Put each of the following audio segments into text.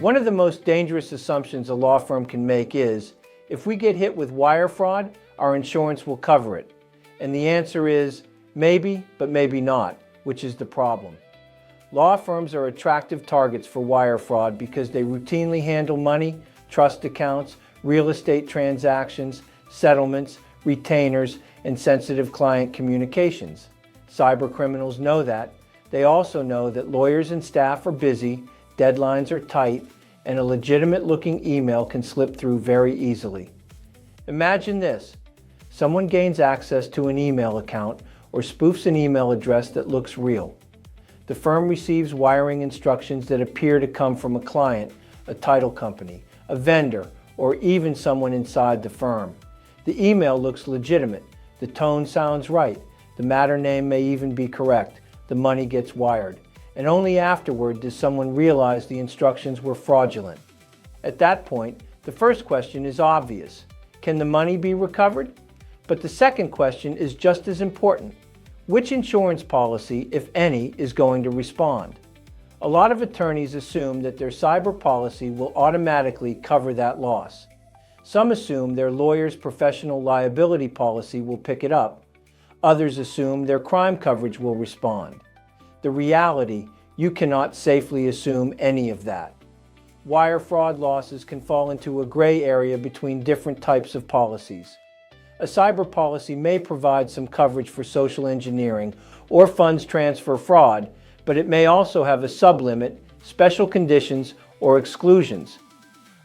One of the most dangerous assumptions a law firm can make is, if we get hit with wire fraud, our insurance will cover it. And the answer is, maybe, but maybe not, which is the problem. Law firms are attractive targets for wire fraud because they routinely handle money, trust accounts, real estate transactions, settlements, retainers, and sensitive client communications. Cyber criminals know that. They also know that lawyers and staff are busy, deadlines are tight, and a legitimate-looking email can slip through very easily. Imagine this. Someone gains access to an email account or spoofs an email address that looks real. The firm receives wiring instructions that appear to come from a client, a title company, a vendor, or even someone inside the firm. The email looks legitimate, the tone sounds right, the matter name may even be correct, the money gets wired, and only afterward does someone realize the instructions were fraudulent. At that point, the first question is obvious. Can the money be recovered? But the second question is just as important. Which insurance policy, if any, is going to respond? A lot of attorneys assume that their cyber policy will automatically cover that loss. Some assume their lawyer's professional liability policy will pick it up. Others assume their crime coverage will respond. The reality, you cannot safely assume any of that. Wire fraud losses can fall into a gray area between different types of policies. A cyber policy may provide some coverage for social engineering or funds transfer fraud, but it may also have a sublimit, special conditions, or exclusions.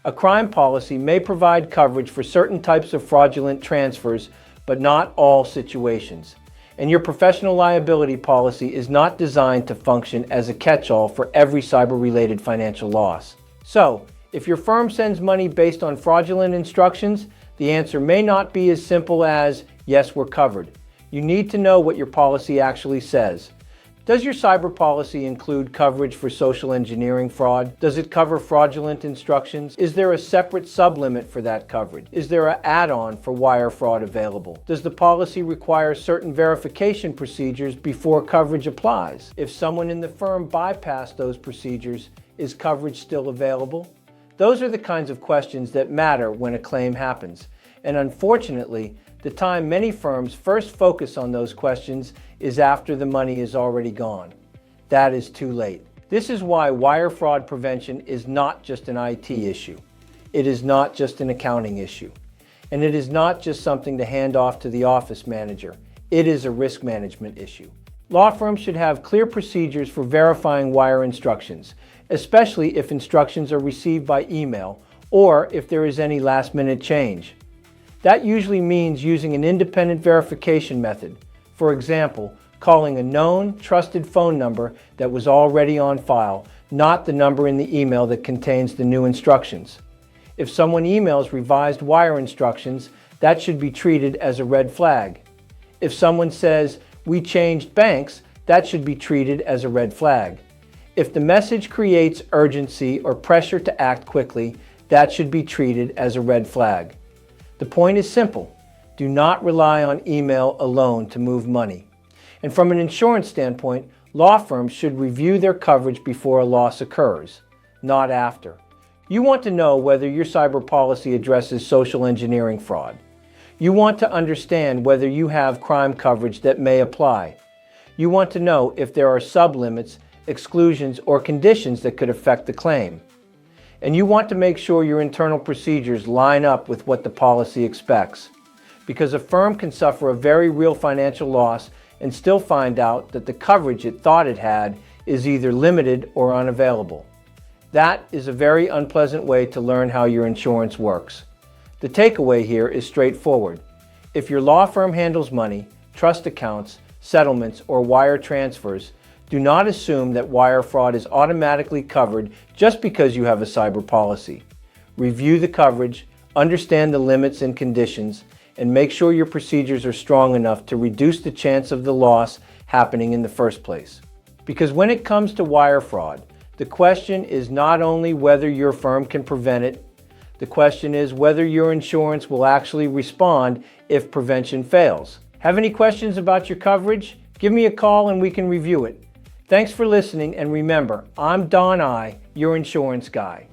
A crime policy may provide coverage for certain types of fraudulent transfers, but not all situations. And your professional liability policy is not designed to function as a catch-all for every cyber-related financial loss. So, if your firm sends money based on fraudulent instructions, the answer may not be as simple as, yes, we're covered. You need to know what your policy actually says. Does your cyber policy include coverage for social engineering fraud? Does it cover fraudulent instructions? Is there a separate sublimit for that coverage? Is there an add-on for wire fraud available? Does the policy require certain verification procedures before coverage applies? If someone in the firm bypassed those procedures, is coverage still available? Those are the kinds of questions that matter when a claim happens. And unfortunately, the time many firms first focus on those questions is after the money is already gone. That is too late. This is why wire fraud prevention is not just an IT issue. It is not just an accounting issue. And it is not just something to hand off to the office manager. It is a risk management issue. Law firms should have clear procedures for verifying wire instructions, especially if instructions are received by email or if there is any last-minute change. That usually means using an independent verification method. For example, calling a known, trusted phone number that was already on file, not the number in the email that contains the new instructions. If someone emails revised wire instructions, that should be treated as a red flag. If someone says, "We changed banks," that should be treated as a red flag. If the message creates urgency or pressure to act quickly, that should be treated as a red flag. The point is simple. Do not rely on email alone to move money. And from an insurance standpoint, law firms should review their coverage before a loss occurs, not after. You want to know whether your cyber policy addresses social engineering fraud. You want to understand whether you have crime coverage that may apply. You want to know if there are sublimits, exclusions, or conditions that could affect the claim. And you want to make sure your internal procedures line up with what the policy expects. Because a firm can suffer a very real financial loss and still find out that the coverage it thought it had is either limited or unavailable. That is a very unpleasant way to learn how your insurance works. The takeaway here is straightforward. If your law firm handles money, trust accounts, settlements, or wire transfers, do not assume that wire fraud is automatically covered just because you have a cyber policy. Review the coverage, understand the limits and conditions, and make sure your procedures are strong enough to reduce the chance of the loss happening in the first place. Because when it comes to wire fraud, the question is not only whether your firm can prevent it, the question is whether your insurance will actually respond if prevention fails. Have any questions about your coverage? Give me a call and we can review it. Thanks for listening, and remember, I'm Don I, your insurance guy.